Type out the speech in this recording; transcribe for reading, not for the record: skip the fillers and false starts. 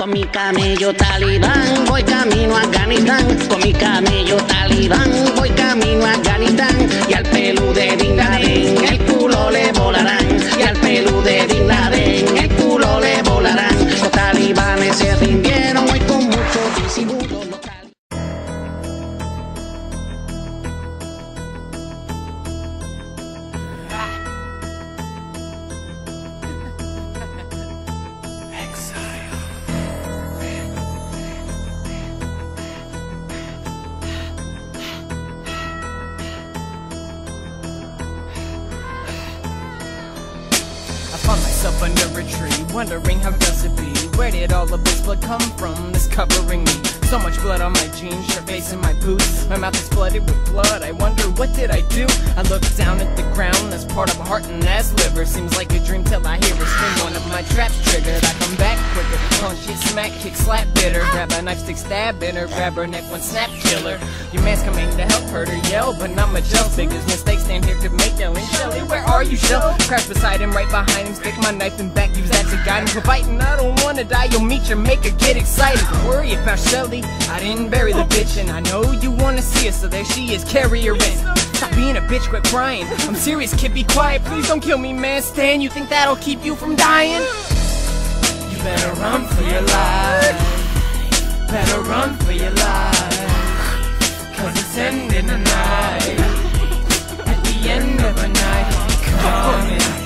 Con mi camello talibán voy camino a Afganistán. Con mi camello talibán voy camino a Afganistán. Y al pelú de Bin Laden el culo le volarán. Y al pelú de Bin Laden el culo le volarán. Los talibanes se rindieron hoy con mucho disimulo. Found myself under a tree, wondering how does it be? Where did all of this blood come from that's covering me? So much blood on my jeans, your face in my boots. My mouth is flooded with blood, I wonder what did I do? I look down at the ground, that's part of my heart and that's liver. Seems like a dream till I hear a scream, one of my traps triggered. I come back quicker, punch, hit, smack, kick, slap, bitter. Grab a knife, stick, stab in her, grab her neck, one snap, killer. Your man's coming to help, hurt her, yell, but not much else. Biggest mistake, stand here could make yelling. Shelly, where are you, Shell? Crash beside him, right behind him, stick my knife in back, use that to guide him. For fighting, I don't wanna die, you'll meet your maker, get excited. Don't worry about Shelly, I didn't bury the bitch, and I know you wanna see her, so there she is, carry her in. Stop being a bitch, quit crying. I'm serious, kid, be quiet, please don't kill me, man. Stan, you think that'll keep you from dying? You better run for your life. Better run for your life. Cause it's ending tonight. At the end of the night, it's coming.